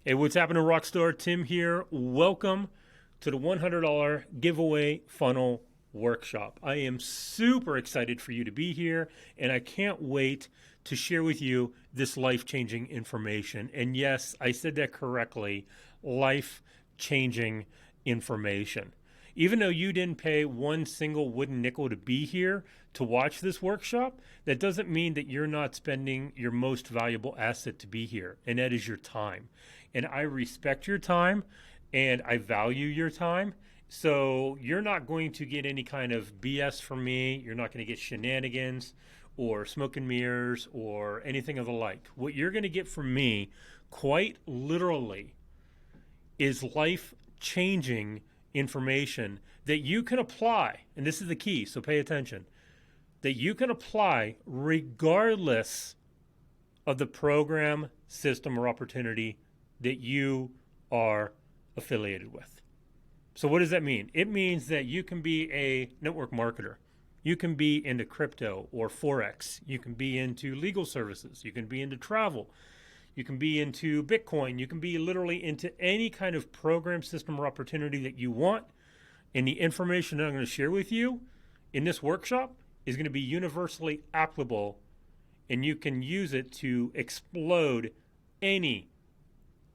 Hey, what's happening, Rockstar? Tim here. Welcome to the $100 giveaway funnel workshop. I am super excited for you to be here, and I can't wait to share with you this life-changing information. And yes, I said that correctly, life-changing information. Even though you didn't pay one single wooden nickel to be here to watch this workshop, that doesn't mean that you're not spending your most valuable asset to be here, and that is your time. And I respect your time and I value your time. So you're not going to get any kind of BS from me. You're not going to get shenanigans or smoke and mirrors or anything of the like. What you're going to get from me, quite literally, is life changing information that you can apply. And this is the key, so pay attention. That you can apply regardless of the program, system, or opportunity that you are affiliated with. So what does that mean? It means that you can be a network marketer. You can be into crypto or Forex. You can be into legal services. You can be into travel. You can be into Bitcoin. You can be literally into any kind of program, system, or opportunity that you want. And the information that I'm going to share with you in this workshop is going to be universally applicable, and you can use it to explode any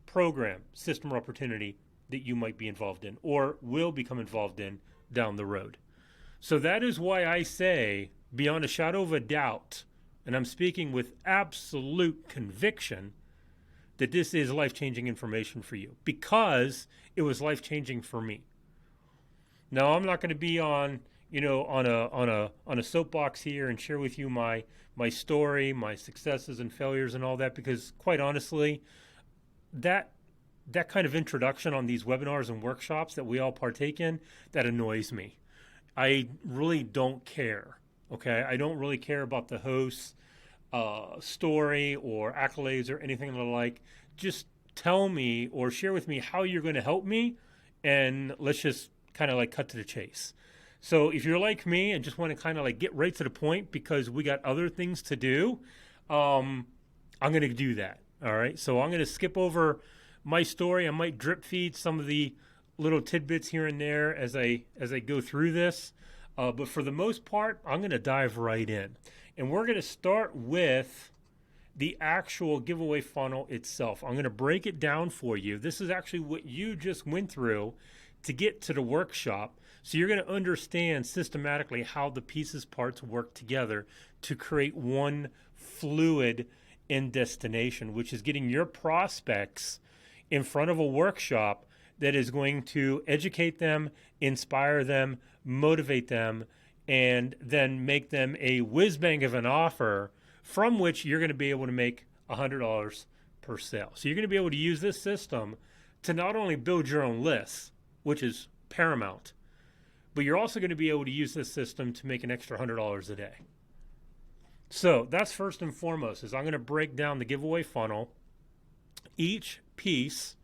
program, system, or opportunity that you might be involved in or will become involved in down the road. So that is why I say, beyond a shadow of a doubt, and I'm speaking with absolute conviction, that this is life-changing information for you because it was life-changing for me. Now, I'm not going to be on a soapbox here and share with you my story, my successes and failures and all that, because quite honestly, that kind of introduction on these webinars and workshops that we all partake in, that annoys me. I really don't care, okay? I don't really care about the host's story or accolades or anything of the like. Just tell me or share with me how you're going to help me, and let's just kind of like cut to the chase. So if you're like me and just want to kind of like get right to the point because we got other things to do, I'm going to do that. All right. So I'm going to skip over my story. I might drip feed some of the little tidbits here and there as I go through this. But for the most part, I'm going to dive right in. And we're going to start with the actual giveaway funnel itself. I'm going to break it down for you. This is actually what you just went through to get to the workshop. So you're going to understand systematically how the pieces, parts work together to create one fluid end destination, which is getting your prospects in front of a workshop that is going to educate them, inspire them, motivate them, and then make them a whiz-bang of an offer from which you're going to be able to make $100 per sale. So you're going to be able to use this system to not only build your own lists, which is paramount, but you're also going to be able to use this system to make an extra $100 a day. So that's first and foremost, is I'm going to break down the giveaway funnel, each piece,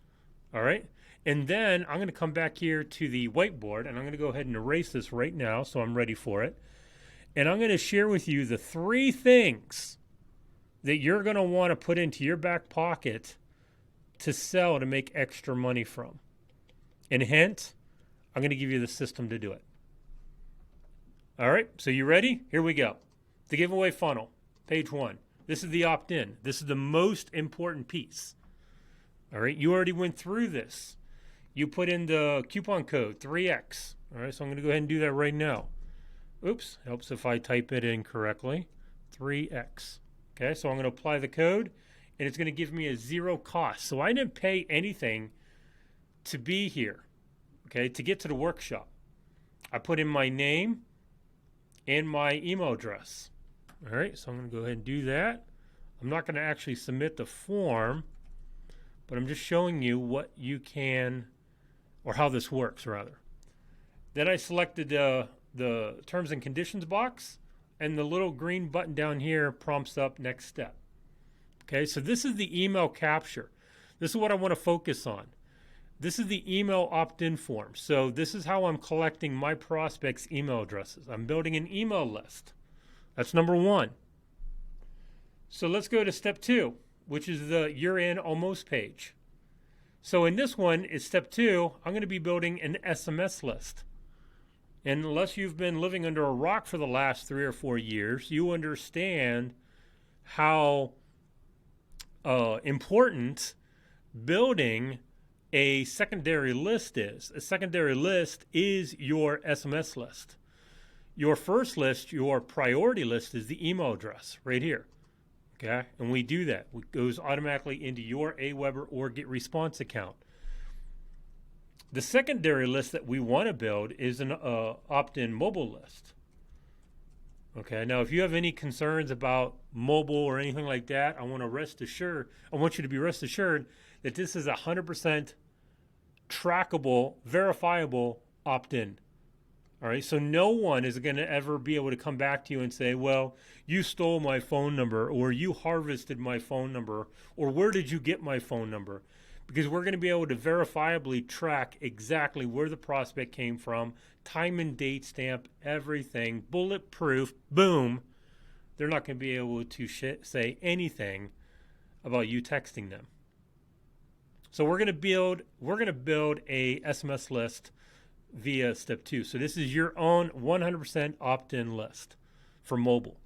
all right? And then I'm going to come back here to the whiteboard, and I'm going to go ahead and erase this right now so I'm ready for it. And I'm going to share with you the 3 things that you're going to want to put into your back pocket to sell to make extra money from. And hint, I'm going to give you the system to do it. All right, so you ready? Here we go. The giveaway funnel, page 1. This is the opt-in. This is the most important piece. All right, you already went through this. You put in the coupon code 3X. All right, so I'm going to go ahead and do that right now. Oops, helps if I type it in correctly. 3X. Okay, so I'm going to apply the code, and it's going to give me a 0 cost. So I didn't pay anything to be here, okay, to get to the workshop. I put in my name and my email address. All right, so I'm going to go ahead and do that. I'm not going to actually submit the form, but I'm just showing you what you can, or how this works, rather. Then I selected the terms and conditions box, and the little green button down here prompts up next step. Okay, so this is the email capture. This is what I want to focus on. This is the email opt-in form. So this is how I'm collecting my prospects' email addresses. I'm building an email list. That's number 1. So let's go to step 2, which is the You're In Almost page. So in this one, it's step 2. I'm going to be building an SMS list. And unless you've been living under a rock for the last 3 or 4 years, you understand how important building a secondary list is. A secondary list is your SMS list. Your first list, your priority list, is the email address right here. Okay, and we do that. It goes automatically into your Aweber or GetResponse account. The secondary list that we want to build is an opt-in mobile list. Okay, now if you have any concerns about mobile or anything like that, I want you to be rest assured that this is 100% trackable, verifiable opt-in. All right, so no one is going to ever be able to come back to you and say, well, you stole my phone number, or you harvested my phone number, or where did you get my phone number? Because we're going to be able to verifiably track exactly where the prospect came from, time and date stamp, everything, bulletproof, boom. They're not going to be able to say anything about you texting them. So we're going to build a SMS list via step 2. So this is your own 100% opt-in list for mobile.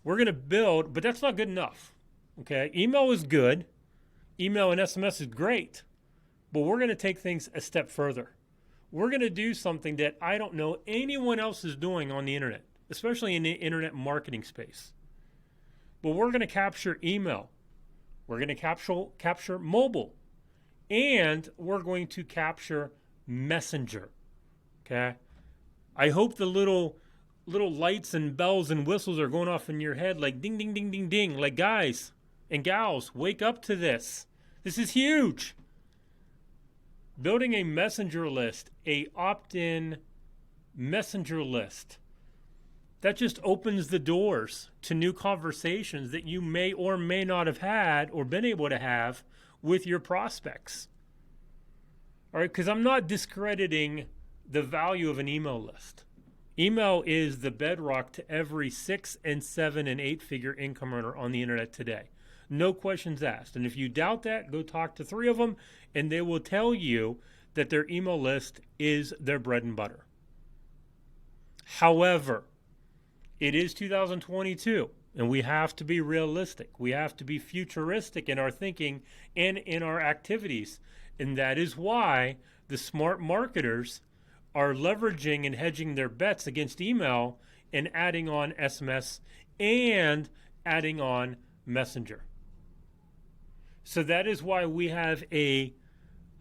We're going to build, but that's not good enough. Okay, email is good. Email and SMS is great, but we're going to take things a step further. We're going to do something that I don't know anyone else is doing on the internet, especially in the internet marketing space. But we're going to capture email. We're going to capture mobile, and we're going to capture Messenger. Okay, I hope the little lights and bells and whistles are going off in your head like ding, ding, ding, ding, ding. Like, guys and gals, wake up to this. This is huge. Building a messenger list, a opt-in messenger list, that just opens the doors to new conversations that you may or may not have had or been able to have with your prospects. All right, because I'm not discrediting the value of an email list. Email is the bedrock to every 6 and 7 and 8 figure income earner on the internet today. No questions asked. And if you doubt that, go talk to 3 of them, and they will tell you that their email list is their bread and butter. However, it is 2022, and we have to be realistic. We have to be futuristic in our thinking and in our activities. And that is why the smart marketers are leveraging and hedging their bets against email and adding on SMS and adding on Messenger. So that is why we have a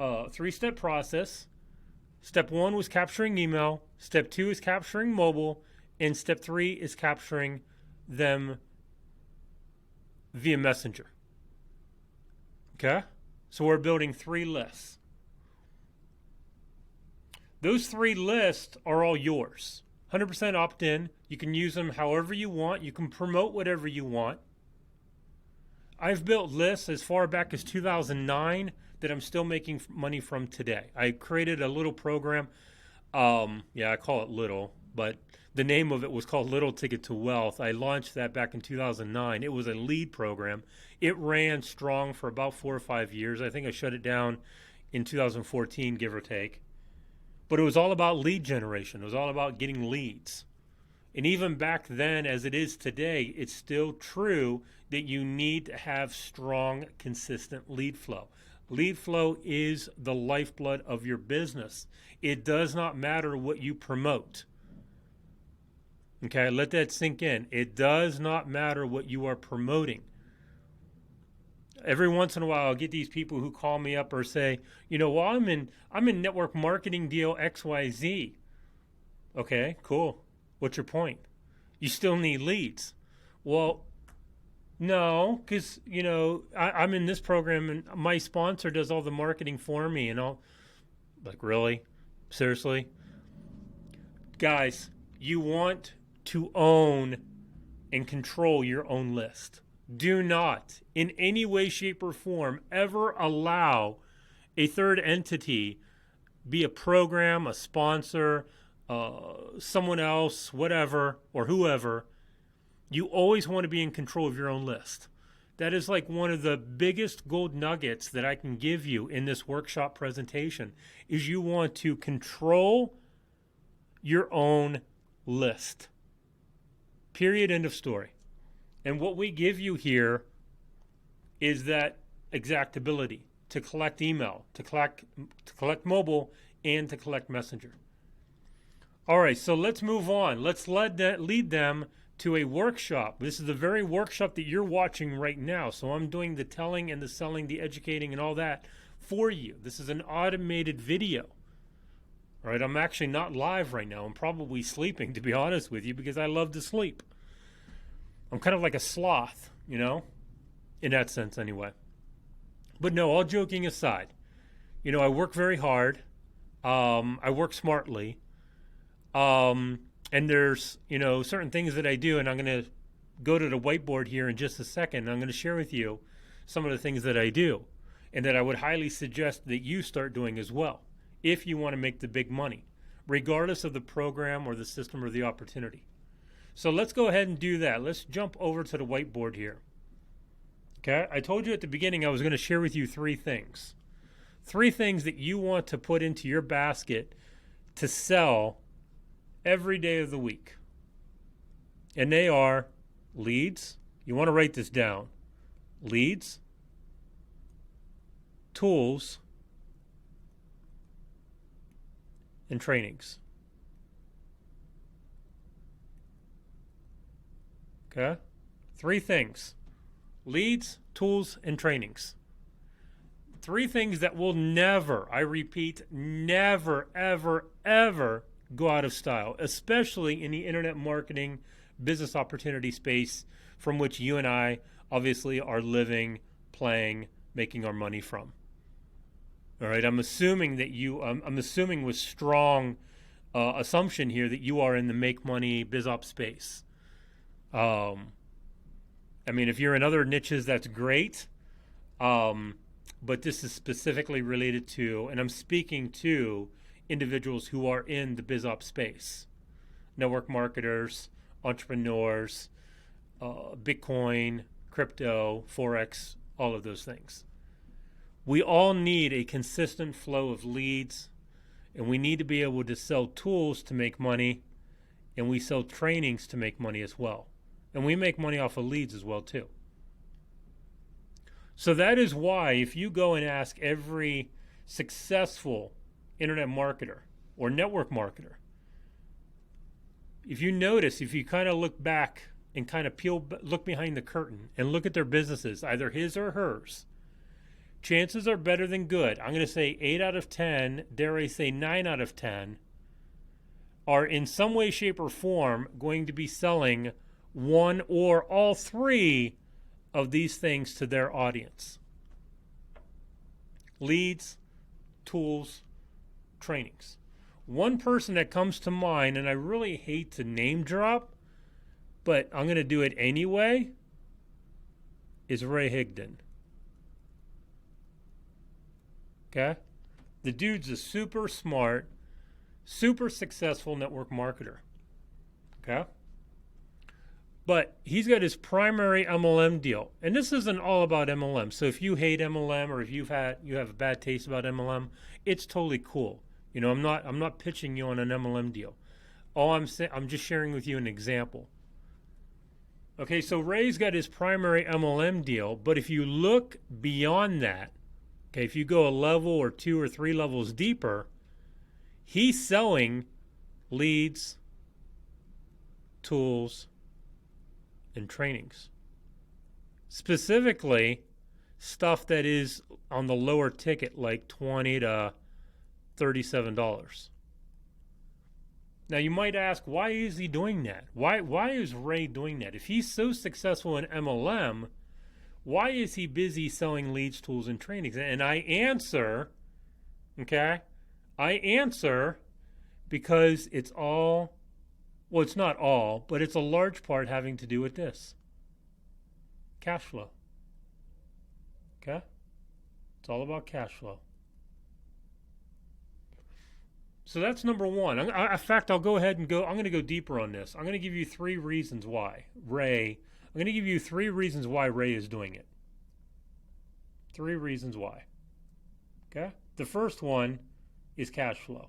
3-step process. Step 1 was capturing email. Step 2 is capturing mobile. And step 3 is capturing them via Messenger. Okay? So we're building 3 lists. Those 3 lists are all yours. 100% opt-in. You can use them however you want. You can promote whatever you want. I've built lists as far back as 2009 that I'm still making money from today. I created a little program. I call it little, but the name of it was called Little Ticket to Wealth. I launched that back in 2009. It was a lead program. It ran strong for about 4 or 5 years. I think I shut it down in 2014, give or take. But it was all about lead generation. It was all about getting leads. And even back then, as it is today, it's still true that you need to have strong, consistent lead flow. Lead flow is the lifeblood of your business. It does not matter what you promote. Okay, let that sink in. It does not matter what you are promoting. Every once in a while, I'll get these people who call me up or say, well, I'm in network marketing deal XYZ. Okay, cool. What's your point? You still need leads. Well, no, because, I'm in this program and my sponsor does all the marketing for me and all. Like, really? Seriously? Guys, you want to own and control your own list. Do not, in any way, shape, or form, ever allow a third entity, be a program, a sponsor, someone else, whatever, or whoever. You always want to be in control of your own list. That is like one of the biggest gold nuggets that I can give you in this workshop presentation is you want to control your own list. Period, end of story. And what we give you here is that exact ability to collect email, to collect mobile, and to collect messenger. All right, so let's move on. Let's lead them to a workshop. This is the very workshop that you're watching right now. So I'm doing the telling and the selling, the educating, and all that for you. This is an automated video. All right, I'm actually not live right now. I'm probably sleeping, to be honest with you, because I love to sleep. I'm kind of like a sloth, you know, in that sense anyway. But no, all joking aside, you know, I work very hard. I work smartly. And there's, you know, certain things that I do, and I'm going to go to the whiteboard here in just a second. And I'm going to share with you some of the things that I do and that I would highly suggest that you start doing as well if you want to make the big money, regardless of the program or the system or the opportunity. So let's go ahead and do that. Let's jump over to the whiteboard here. Okay, I told you at the beginning I was going to share with you three things. Three things that you want to put into your basket to sell every day of the week. And they are leads. You want to write this down. Leads, tools, and trainings. Okay? Three things. Leads, tools, and trainings. Three things that will never, I repeat, never, ever, ever go out of style, especially in the internet marketing business opportunity space from which you and I obviously are living, playing, making our money from. All right, I'm assuming that I'm assuming with strong assumption here that you are in the make money biz op space. I mean, if you're in other niches, that's great. But this is specifically related to, and I'm speaking to individuals who are in the biz op space, network marketers, entrepreneurs, Bitcoin, crypto, Forex, all of those things. We all need a consistent flow of leads, and we need to be able to sell tools to make money, and we sell trainings to make money as well. And we make money off of leads as well too. So that is why if you go and ask every successful internet marketer or network marketer, if you notice, if you kind of look back and kind of look behind the curtain and look at their businesses, either his or hers, chances are better than good. I'm going to say 8 out of 10, dare I say 9 out of 10, are in some way, shape, or form going to be selling one or all three of these things to their audience. Leads, tools, trainings. One person that comes to mind, and I really hate to name drop, but I'm going to do it anyway, is Ray Higdon. Okay? The dude's a super smart, super successful network marketer. Okay? But he's got his primary MLM deal. And this isn't all about MLM. So if you hate MLM or if you have a bad taste about MLM, it's totally cool. You know, I'm not pitching you on an MLM deal. I'm just sharing with you an example. Okay, so Ray's got his primary MLM deal, but if you look beyond that, okay, if you go a level or 2 or 3 levels deeper, he's selling leads, tools, and trainings. Specifically, stuff that is on the lower ticket, like $20 to $37. Now you might ask, why is he doing that? Why is Ray doing that? If he's so successful in MLM, why is he busy selling leads, tools, and trainings? And I answer, okay, because it's all, well, it's not all, but it's a large part having to do with this. Cash flow. Okay? It's all about cash flow. So that's number one. In fact, I'll go ahead and I'm going to go deeper on this. I'm going to give you 3 reasons why Ray I'm going to give you 3 reasons why Ray is doing it. 3 reasons why. Okay? The first one is cash flow.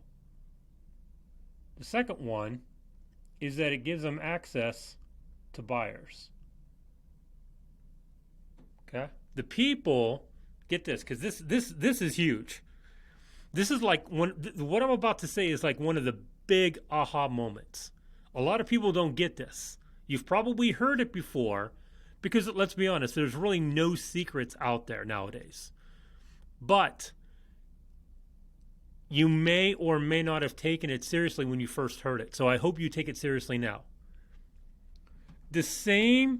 The second one is that it gives them access to buyers. Okay? The people, get this, because this is huge. This is like what I'm about to say is like one of the big aha moments. A lot of people don't get this. You've probably heard it before because, let's be honest, there's really no secrets out there nowadays. But you may or may not have taken it seriously when you first heard it. So I hope you take it seriously now. This is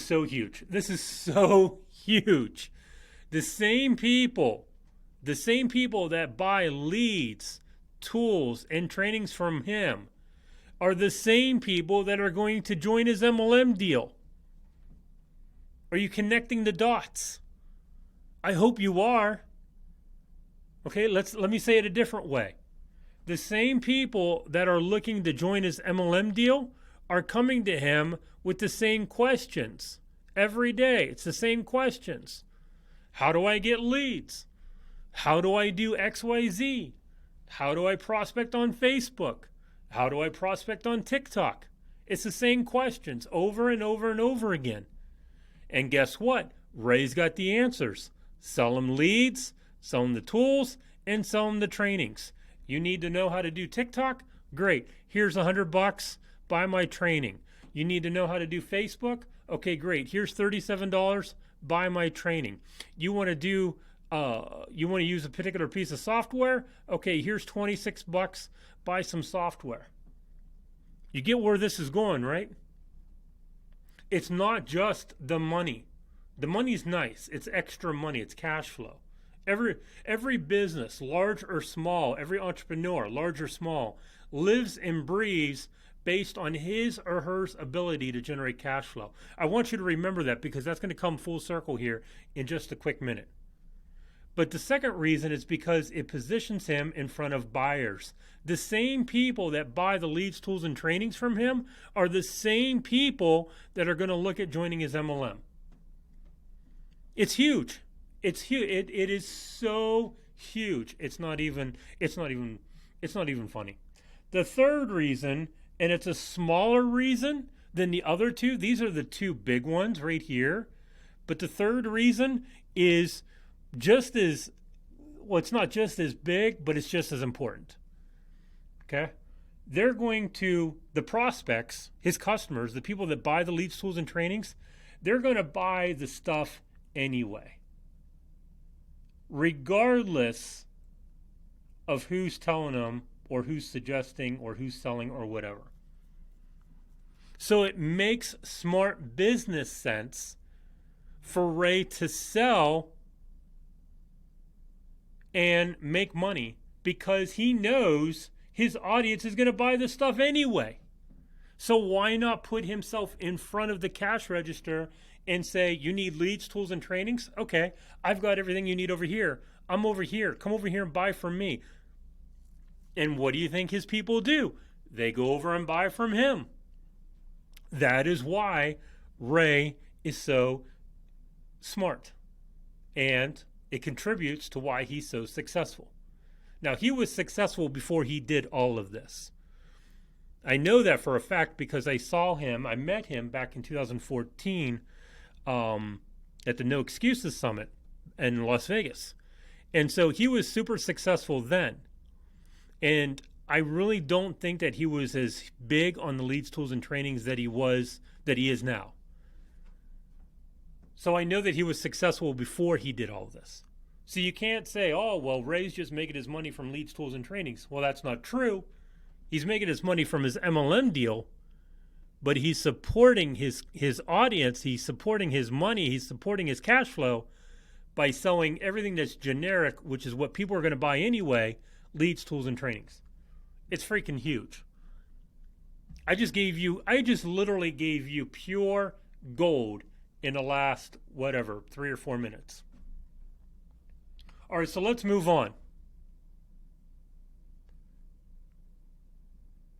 so huge. This is so huge. The same people that buy leads, tools, and trainings from him are the same people that are going to join his MLM deal. Are you connecting the dots? I hope you are. Okay, let me say it a different way. The same people that are looking to join his MLM deal are coming to him with the same questions every day. It's the same questions. How do I get leads? How do I do XYZ? How do I prospect on Facebook? How do I prospect on TikTok? It's the same questions over and over and over again. And guess what? Ray's got the answers. Sell them leads, sell them the tools, and sell them the trainings. You need to know how to do TikTok? Great. Here's $100. Buy my training. You need to know how to do Facebook? Okay, great. Here's $37. Buy my training. You want to use a particular piece of software? Okay, here's $26. Buy some software. You get where this is going, right? It's not just the money. The money's nice. It's extra money. It's cash flow. Every business, large or small, every entrepreneur, large or small, lives and breathes based on his or her ability to generate cash flow. I want you to remember that because that's going to come full circle here in just a quick minute. But the second reason is because it positions him in front of buyers. The same people that buy the leads, tools, and trainings from him are the same people that are going to look at joining his MLM. It's huge. It's huge. It is so huge. It's not even funny. The third reason, and it's a smaller reason than the other two. These are the two big ones right here. But the third reason is it's not just as big, but it's just as important. Okay? The prospects, his customers, the people that buy the leads, tools, and trainings, they're going to buy the stuff anyway, regardless of who's telling them or who's suggesting or who's selling or whatever. So it makes smart business sense for Ray to sell and make money because he knows his audience is going to buy this stuff anyway. So why not put himself in front of the cash register and say, you need leads, tools, and trainings? Okay, I've got everything you need over here. I'm over here. Come over here and buy from me. And what do you think his people do? They go over and buy from him. That is why Ray is so smart. And it contributes to why he's so successful. Now, he was successful before he did all of this. I know that for a fact because I met him back in 2014 at the No Excuses Summit in Las Vegas. And so he was super successful then. And I really don't think that he was as big on the leads, tools, and trainings that he is now. So I know that he was successful before he did all of this. So you can't say, oh, well, Ray's just making his money from leads, tools, and trainings. Well, that's not true. He's making his money from his MLM deal, but he's supporting his audience. He's supporting his money. He's supporting his cash flow by selling everything that's generic, which is what people are going to buy anyway, leads, tools, and trainings. It's freaking huge. I just literally gave you pure gold in the last, 3 or 4 minutes. All right, so let's move on.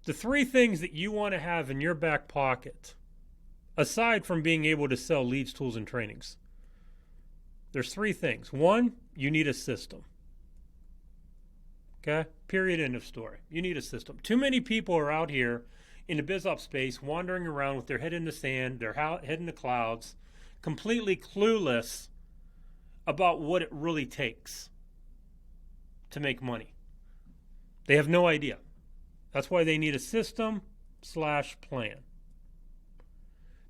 The 3 things that you want to have in your back pocket aside from being able to sell leads, tools, and trainings. There's three things. One, you need a system. Okay? Period, end of story. You need a system. Too many people are out here in the BizOps space wandering around with their head in the sand, their head in the clouds, completely clueless about what it really takes to make money. They have no idea. That's why they need a system/plan.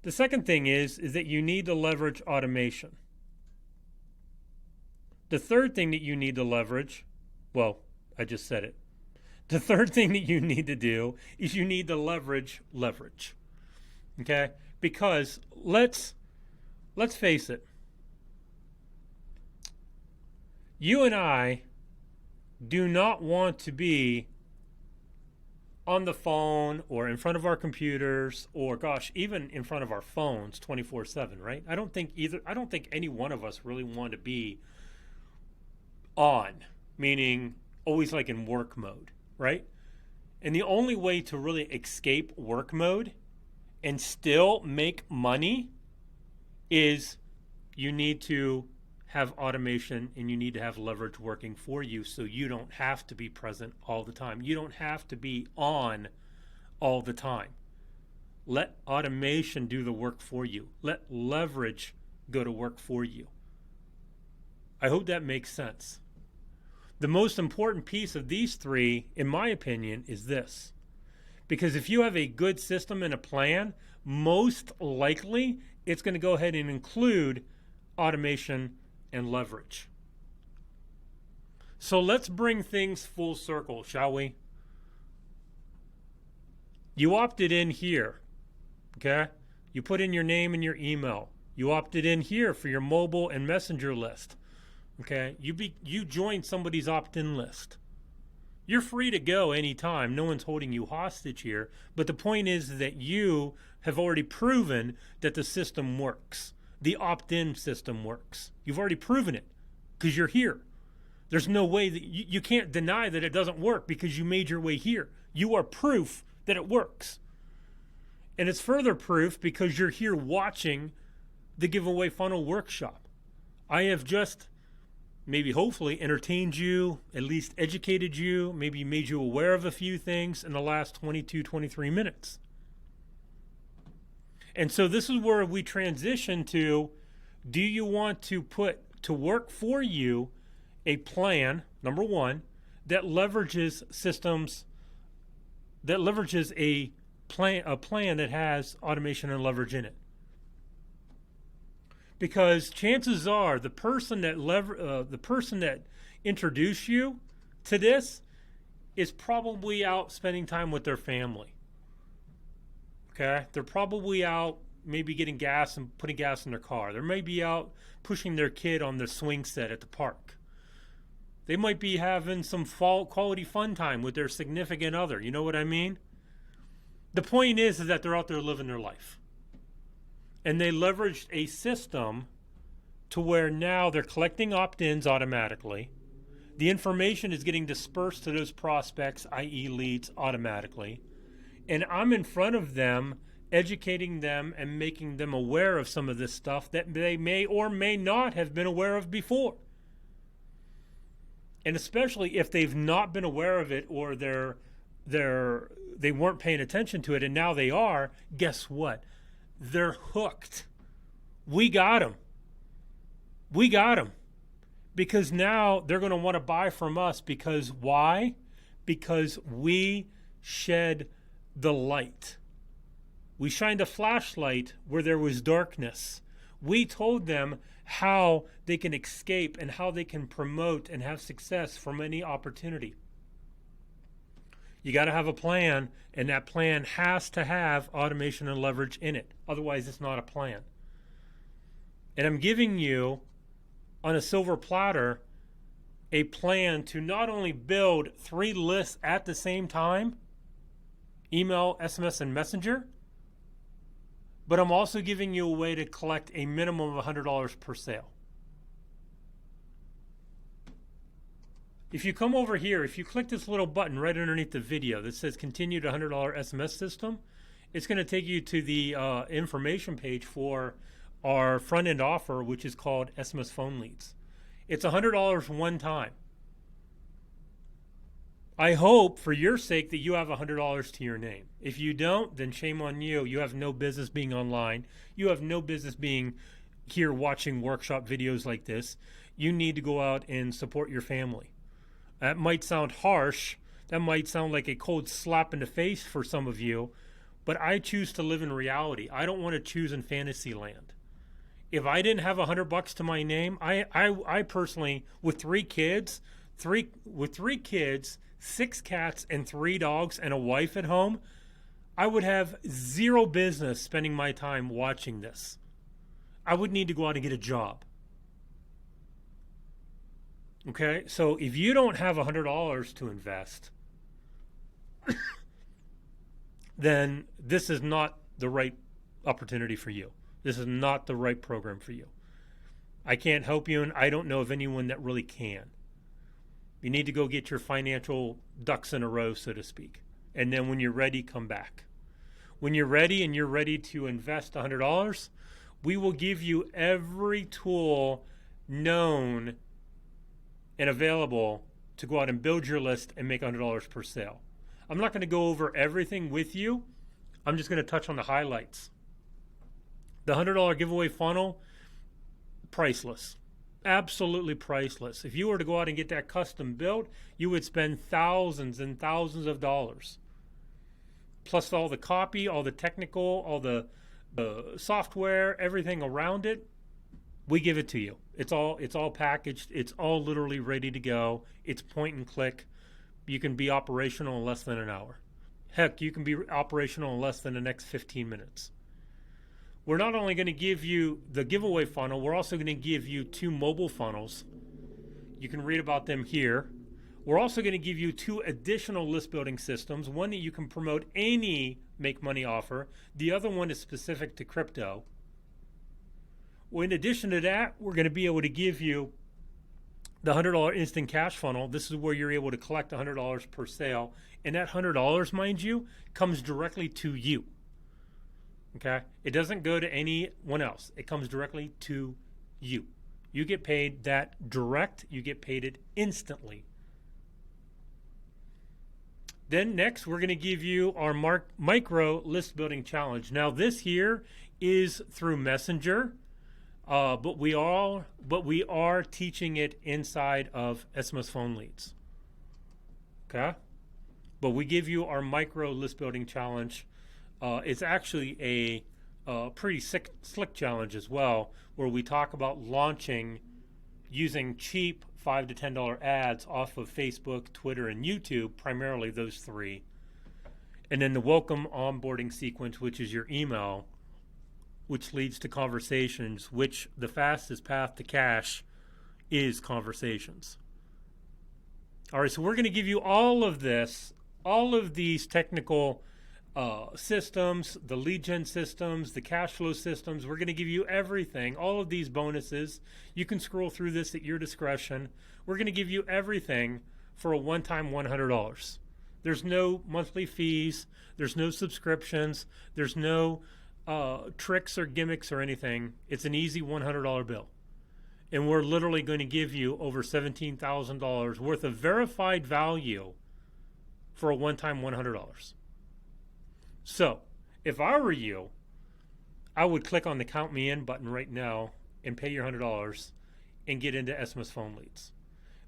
The second thing is that you need to leverage automation. The third thing that you need to leverage, well, I just said it. The third thing that you need to do is you need to leverage. Okay? Because let's face it. You and I do not want to be on the phone or in front of our computers or, gosh, even in front of our phones 24/7, right? I don't think any one of us really want to be on, meaning always like in work mode, right? And the only way to really escape work mode and still make money is you need to have automation and you need to have leverage working for you so you don't have to be present all the time. You don't have to be on all the time. Let automation do the work for you. Let leverage go to work for you. I hope that makes sense. The most important piece of these three, in my opinion, is this. Because if you have a good system and a plan, most likely it's going to go ahead and include automation and leverage. So let's bring things full circle, shall we? You opted in here, okay? You put in your name and your email. You opted in here for your mobile and messenger list. Okay, you joined somebody's opt-in list. You're free to go anytime. No one's holding you hostage here. But the point is that you have already proven that the system works. The opt-in system works. You've already proven it because you're here. There's no way that you can't deny that it doesn't work because you made your way here. You are proof that it works. And it's further proof because you're here watching the Giveaway Funnel Workshop. I have just maybe hopefully entertained you, at least educated you, maybe made you aware of a few things in the last 22, 23 minutes. And so this is where we transition to, do you want to put to work for you a plan, number one, that leverages systems, that leverages a plan that has automation and leverage in it? Because chances are the person that introduced you to this is probably out spending time with their family. Okay? They're probably out maybe getting gas and putting gas in their car. They may be out pushing their kid on the swing set at the park. They might be having some quality fun time with their significant other. You know what I mean? The point is that they're out there living their life. And they leveraged a system to where now they're collecting opt-ins automatically. The information is getting dispersed to those prospects, i.e. leads, automatically. And I'm in front of them, educating them and making them aware of some of this stuff that they may or may not have been aware of before. And especially if they've not been aware of it or they weren't paying attention to it and now they are, guess what? They're hooked. We got them. We got them. Because now they're going to want to buy from us because why? Because we shed the light. We shined a flashlight where there was darkness. We told them how they can escape and how they can promote and have success from any opportunity. You got to have a plan, and that plan has to have automation and leverage in it. Otherwise, it's not a plan. And I'm giving you, on a silver platter, a plan to not only build 3 lists at the same time, email, SMS, and messenger, but I'm also giving you a way to collect a minimum of $100 per sale. If you come over here, if you click this little button right underneath the video that says continue to $100 SMS system, It's going to take you to the information page for our front end offer, which is called SMS Phone Leads. It's $100 one time. I hope for your sake that you have $100 to your name. If you don't, then shame on you. You have no business being online. You have no business being here watching workshop videos like this. You need to go out and support your family. That might sound harsh. That might sound like a cold slap in the face for some of you, but I choose to live in reality. I don't want to choose in fantasy land. If I didn't have $100 to my name, I personally, with three kids, 6 cats and 3 dogs and a wife at home, I would have zero business spending my time watching this. I would need to go out and get a job. Okay, so if you don't have $100 to invest, then this is not the right opportunity for you. This is not the right program for you. I can't help you, and I don't know of anyone that really can. You need to go get your financial ducks in a row, so to speak. And then when you're ready, come back. When you're ready and you're ready to invest $100, we will give you every tool known and available to go out and build your list and make $100 per sale. I'm not going to go over everything with you. I'm just going to touch on the highlights. The $100 giveaway funnel, priceless. Absolutely priceless. If you were to go out and get that custom built, you would spend thousands and thousands of dollars. Plus all the copy, all the technical, all the software, everything around it, we give it to you. It's all packaged. It's all literally ready to go. It's point and click. You can be operational in less than an hour. Heck, you can be operational in less than the next 15 minutes. We're not only going to give you the giveaway funnel, we're also going to give you 2 mobile funnels. You can read about them here. We're also going to give you 2 additional list building systems, one that you can promote any make money offer. The other one is specific to crypto. Well, in addition to that, we're going to be able to give you the $100 instant cash funnel. This is where you're able to collect $100 per sale. And that $100, mind you, comes directly to you. Okay? It doesn't go to anyone else. It comes directly to you. You get paid that direct. You get paid it instantly. Then next, we're going to give you our micro list building challenge. Now, this here is through Messenger, but we are teaching it inside of SMS Phone Leads. Okay? But we give you our micro list building challenge. It's actually a pretty slick challenge as well, where we talk about launching using cheap $5 to $10 ads off of Facebook, Twitter, and YouTube, primarily those 3. And then the welcome onboarding sequence, which is your email, which leads to conversations, which the fastest path to cash is conversations. All right, so we're going to give you all of this, all of these technical systems, the lead gen systems, the cash flow systems. We're going to give you everything, all of these bonuses. You can scroll through this at your discretion. We're going to give you everything for a one-time $100. There's no monthly fees. There's no subscriptions. There's no tricks or gimmicks or anything. It's an easy $100 bill. And we're literally going to give you over $17,000 worth of verified value for a one-time $100. So, if I were you, I would click on the Count Me In button right now and pay your $100 and get into SMS Phone Leads.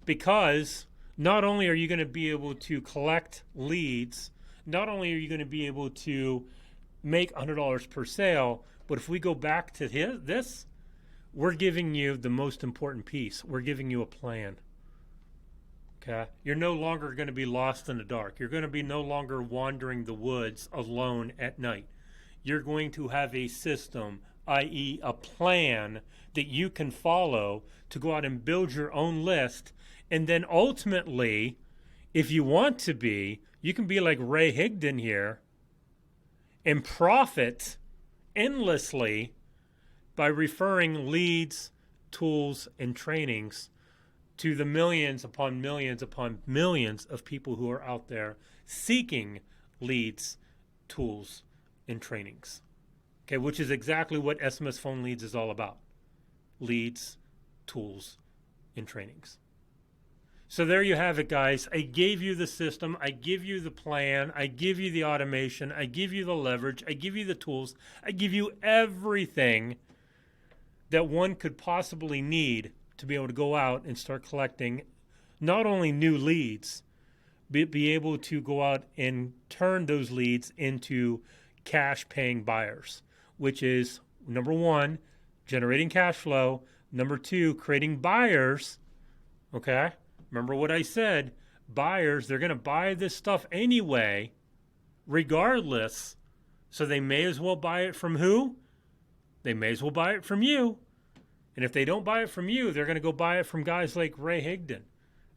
Because not only are you going to be able to collect leads, not only are you going to be able to make $100 per sale, but if we go back to this, we're giving you the most important piece. We're giving you a plan. Okay? You're no longer going to be lost in the dark. You're going to be no longer wandering the woods alone at night. You're going to have a system, i.e. a plan that you can follow to go out and build your own list. And then ultimately, if you want to be, you can be like Ray Higdon here and profit endlessly by referring leads, tools, and trainings to the millions upon millions upon millions of people who are out there seeking leads, tools, and trainings. Okay, which is exactly what SMS Phone Leads is all about. Leads, tools, and trainings. So there you have it, guys. I gave you the system. I give you the plan. I give you the automation. I give you the leverage. I give you the tools. I give you everything that one could possibly need to be able to go out and start collecting not only new leads, but be able to go out and turn those leads into cash-paying buyers, which is, number one, generating cash flow. Number two, creating buyers. Okay? Remember what I said. Buyers, they're going to buy this stuff anyway, regardless. So they may as well buy it from who? They may as well buy it from you. And if they don't buy it from you, they're going to go buy it from guys like Ray Higdon.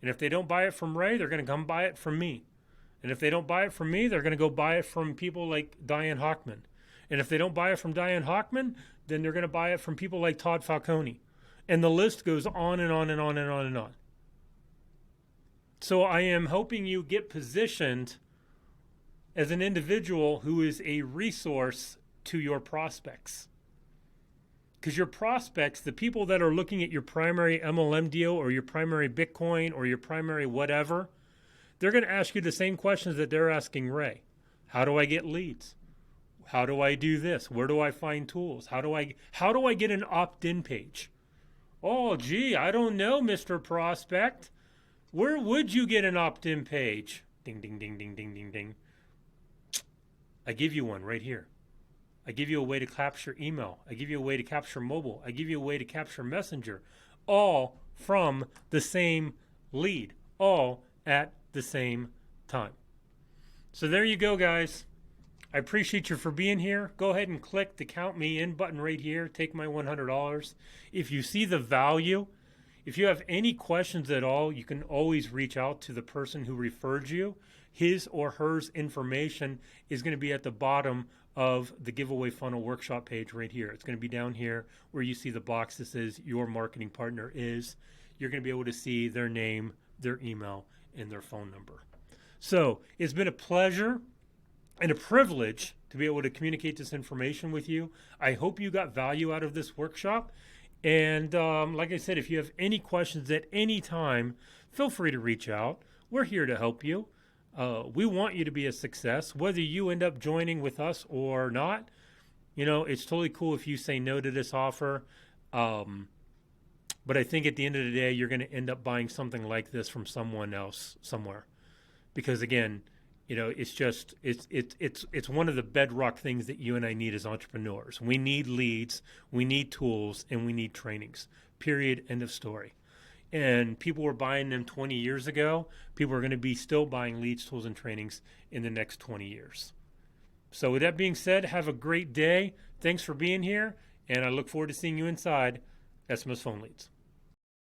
And if they don't buy it from Ray, they're going to come buy it from me. And if they don't buy it from me, they're going to go buy it from people like Diane Hockman. And if they don't buy it from Diane Hockman, then they're going to buy it from people like Todd Falcone. And the list goes on and on and on and on and on. So I am helping you get positioned as an individual who is a resource to your prospects. Because your prospects, the people that are looking at your primary MLM deal or your primary Bitcoin or your primary whatever, they're going to ask you the same questions that they're asking Ray. How do I get leads? How do I do this? Where do I find tools? How do I get an opt-in page? Oh, gee, I don't know, Mr. Prospect. Where would you get an opt-in page? Ding, ding, ding, ding, ding, ding, ding. I give you one right here. I give you a way to capture email. I give you a way to capture mobile. I give you a way to capture Messenger. All from the same lead. All at the same time. So there you go, guys. I appreciate you for being here. Go ahead and click the Count Me In button right here. Take my $100. If you see the value, if you have any questions at all, you can always reach out to the person who referred you. His or hers information is going to be at the bottom of the giveaway funnel workshop page right here. It's going to be down here where you see the box that says your marketing partner is. You're going to be able to see their name, their email, and their phone number. So it's been a pleasure and a privilege to be able to communicate this information with you. I hope you got value out of this workshop. And like I said, if you have any questions at any time, feel free to reach out. We're here to help you. We want you to be a success, whether you end up joining with us or not. You know, it's totally cool if you say no to this offer. But I think at the end of the day, you're going to end up buying something like this from someone else somewhere. Because again, you know, it's just, it's one of the bedrock things that you and I need as entrepreneurs. We need leads, we need tools, and we need trainings. Period. End of story. And people were buying them 20 years ago. People are going to be still buying leads, tools, and trainings in the next 20 years. So with that being said, have a great day. Thanks for being here. And I look forward to seeing you inside SMS Phone Leads.